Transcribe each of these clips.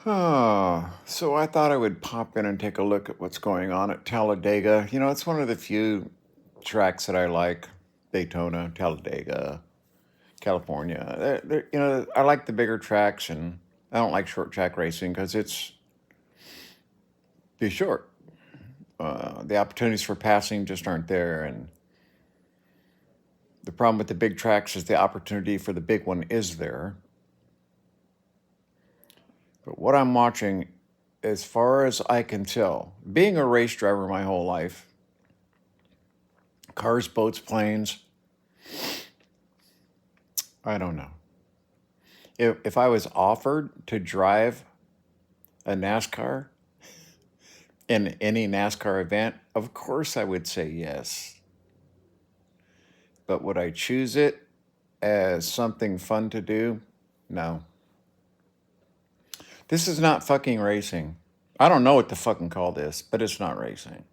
So I thought I would pop in and take a look at what's going on at Talladega. It's one of the few tracks that I like. Daytona, Talladega, California. I like the bigger tracks, and I don't like short track racing because it's too short. The opportunities for passing just aren't there, and the problem with the big tracks is the opportunity for the big one is there. But what I'm watching, as far as I can tell, being a race driver my whole life, cars, boats, planes, I don't know. If I was offered to drive a NASCAR in any NASCAR event, of course I would say yes. But would I choose it as something fun to do? No. This is not fucking racing. I don't know what to fucking call this, but it's not racing.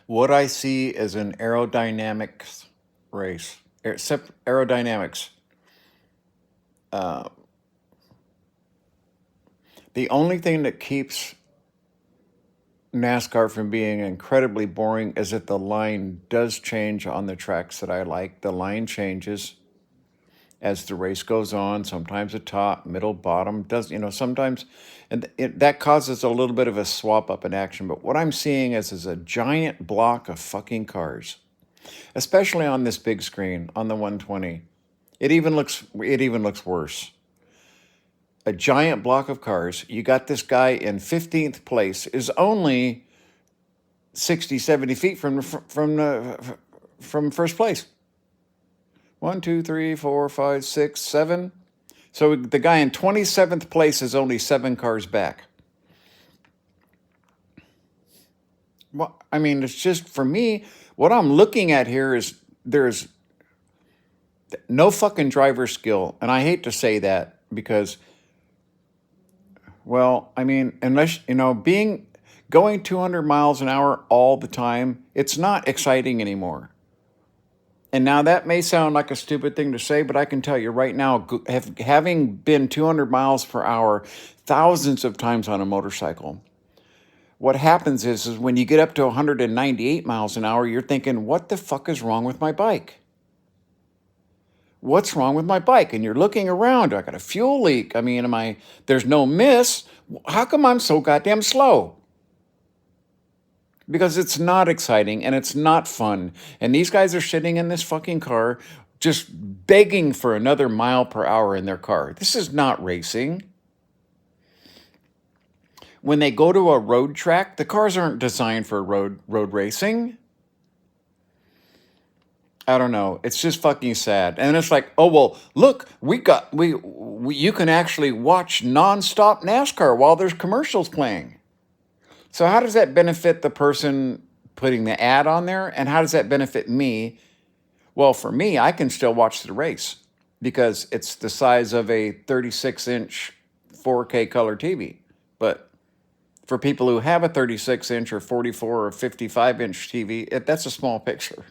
What I see is an aerodynamics race. Aerodynamics. Uh, the only thing that keeps NASCAR from being incredibly boring is that the line does change on the tracks that I like. The line changes as the race goes on, sometimes the top, middle, bottom, sometimes, and that causes a little bit of a swap up in action. But what I'm seeing is a giant block of fucking cars, especially on this big screen on the 120. It even looks worse. A giant block of cars. You got this guy in 15th place, is only 60, 70 feet from first place. 1, 2, 3, 4, 5, 6, 7. So the guy in 27th place is only 7 cars back. Well, I mean, it's just, for me, what I'm looking at here is there's no fucking driver skill. And I hate to say that because, well, I mean, unless, going 200 miles an hour all the time, it's not exciting anymore. And now that may sound like a stupid thing to say, but I can tell you right now, having been 200 miles per hour thousands of times on a motorcycle, what happens is when you get up to 198 miles an hour, you're thinking, what the fuck is wrong with my bike? What's wrong with my bike? And you're looking around. I got a fuel leak. I mean, there's no miss. How come I'm so goddamn slow? Because it's not exciting and it's not fun. And these guys are sitting in this fucking car just begging for another mile per hour in their car. This is not racing. When they go to a road track, the cars aren't designed for road racing. I don't know. It's just fucking sad. And it's like, oh, well, look, you can actually watch nonstop NASCAR while there's commercials playing. So how does that benefit the person putting the ad on there? And how does that benefit me? Well, for me, I can still watch the race because it's the size of a 36-inch 4K color TV. But for people who have a 36-inch or 44 or 55-inch TV, that's a small picture.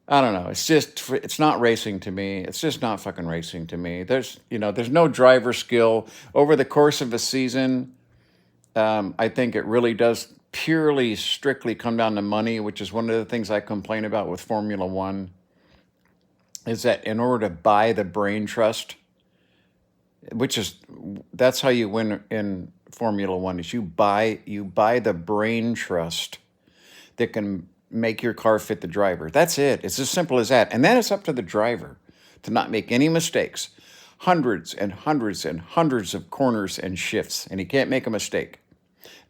I don't know. It's not racing to me. It's just not fucking racing to me. There's no driver skill over the course of a season. I think it really does purely, strictly come down to money, which is one of the things I complain about with Formula One, is that in order to buy the brain trust, that's how you win in Formula One, is you buy the brain trust that can make your car fit the driver. That's it. It's as simple as that. And then it's up to the driver to not make any mistakes. Hundreds and hundreds and hundreds of corners and shifts, and he can't make a mistake.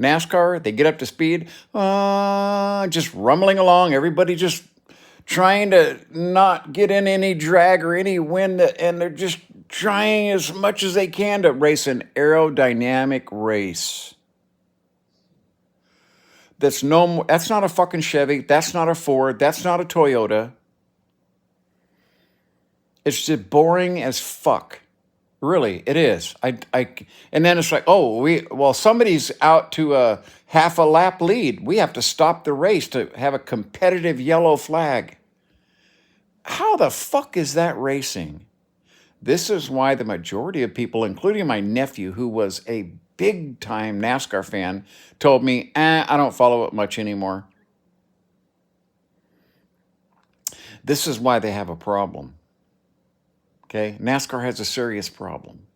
NASCAR, they get up to speed, just rumbling along, everybody just trying to not get in any drag or any wind, and they're just trying as much as they can to race an aerodynamic race. That's not a fucking Chevy, that's not a Ford, that's not a Toyota. It's just boring as fuck. Really, it is. And then it's like, somebody's out to a half a lap lead. We have to stop the race to have a competitive yellow flag. How the fuck is that racing? This is why the majority of people, including my nephew, who was a big time NASCAR fan, told me, I don't follow it much anymore. This is why they have a problem. Okay? NASCAR has a serious problem.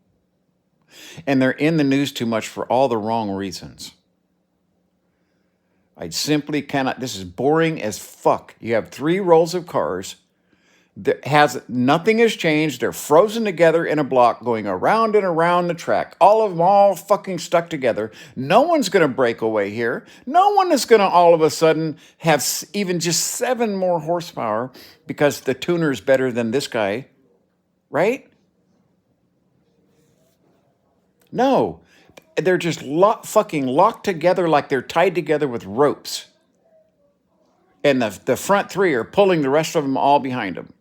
And they're in the news too much for all the wrong reasons. I simply cannot. This is boring as fuck. You have 3 rows of cars. Nothing has changed. They're frozen together in a block going around and around the track. All of them all fucking stuck together. No one's going to break away here. No one is going to all of a sudden have even just 7 more horsepower because the tuner is better than this guy, right? No. They're just fucking locked together like they're tied together with ropes. And the front 3 are pulling the rest of them all behind them.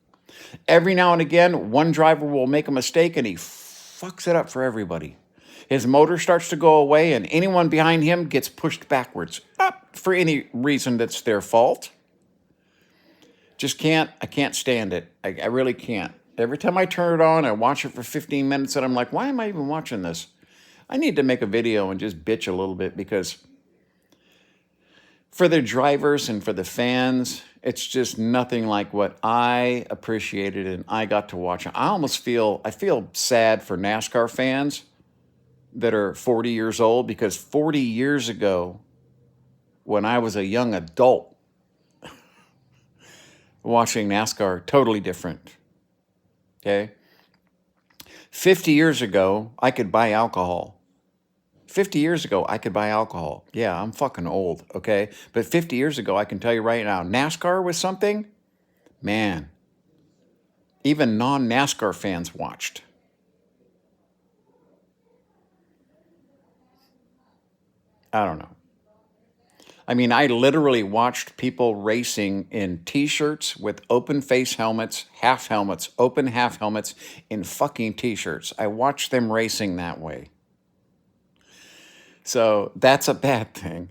Every now and again, one driver will make a mistake and he fucks it up for everybody. His motor starts to go away and anyone behind him gets pushed backwards. Not for any reason that's their fault. I can't stand it. I really can't. Every time I turn it on, I watch it for 15 minutes and I'm like, why am I even watching this? I need to make a video and just bitch a little bit because for the drivers and for the fans, it's just nothing like what I appreciated and I got to watch. I feel sad for NASCAR fans that are 40 years old because 40 years ago, when I was a young adult, watching NASCAR, totally different. Okay? 50 years ago, I could buy alcohol. 50 years ago, I could buy alcohol. Yeah, I'm fucking old, okay? But 50 years ago, I can tell you right now, NASCAR was something, man, even non-NASCAR fans watched. I don't know. I mean, I literally watched people racing in T-shirts with open face helmets, half helmets, open half helmets, in fucking T-shirts. I watched them racing that way. So that's a bad thing.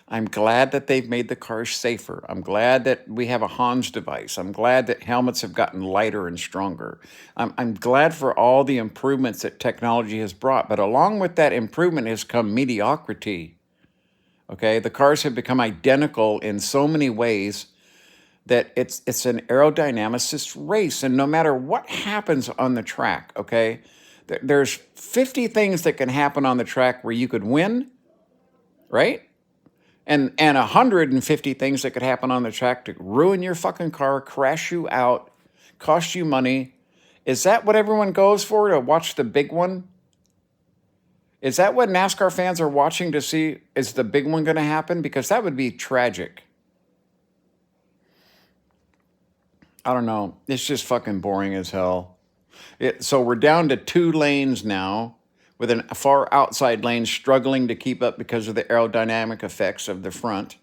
I'm glad that they've made the cars safer. I'm glad that we have a Hans device. I'm glad that helmets have gotten lighter and stronger. I'm glad for all the improvements that technology has brought. But along with that improvement has come mediocrity. Okay, the cars have become identical in so many ways that it's an aerodynamicist race. And no matter what happens on the track, okay, there's 50 things that can happen on the track where you could win, right? And 150 things that could happen on the track to ruin your fucking car, crash you out, cost you money. Is that what everyone goes for, to watch the big one? Is that what NASCAR fans are watching to see? Is the big one going to happen? Because that would be tragic. I don't know. It's just fucking boring as hell. So we're down to 2 lanes now, with a far outside lane struggling to keep up because of the aerodynamic effects of the front.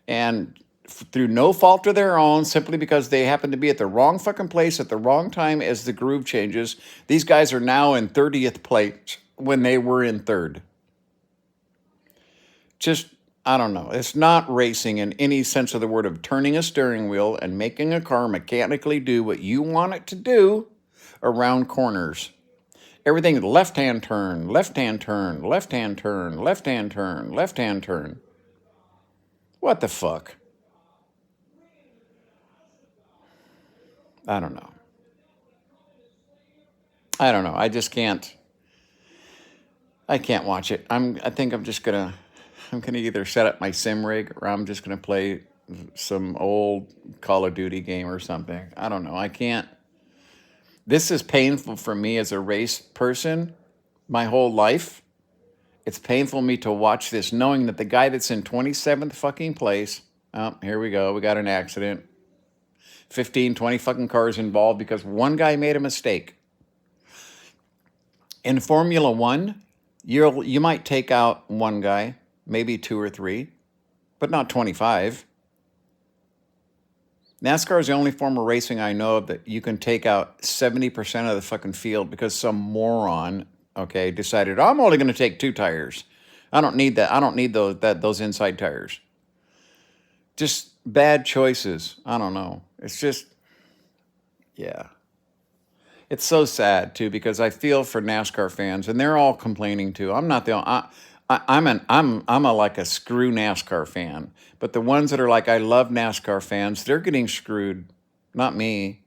And through no fault of their own, simply because they happen to be at the wrong fucking place at the wrong time as the groove changes, these guys are now in 30th place when they were in 3rd. Just, I don't know. It's not racing in any sense of the word of turning a steering wheel and making a car mechanically do what you want it to do around corners. Everything left-hand turn, left-hand turn, left-hand turn, left-hand turn, left-hand turn. What the fuck? I don't know. I just can't. I can't watch it. I think I'm gonna either set up my sim rig or I'm just gonna play some old Call of Duty game or something. I don't know. I can't. This is painful for me as a race person my whole life. It's painful me to watch this knowing that the guy that's in 27th fucking place, oh, here we go, we got an accident. 15, 20 fucking cars involved because one guy made a mistake. In Formula One, you might take out one guy, maybe 2 or 3, but not 25. NASCAR is the only form of racing I know of that you can take out 70% of the fucking field because some moron, okay, decided, I'm only going to take 2 tires. I don't need that. I don't need those inside tires. Just bad choices. I don't know. It's just, yeah. It's so sad too because I feel for NASCAR fans, and they're all complaining too. I'm not the only. I'm a like a screw NASCAR fan, but the ones that are like I love NASCAR fans, they're getting screwed, not me.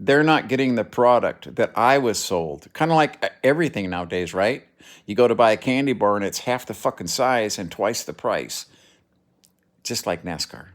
They're not getting the product that I was sold. Kind of like everything nowadays, right? You go to buy a candy bar and it's half the fucking size and twice the price, just like NASCAR.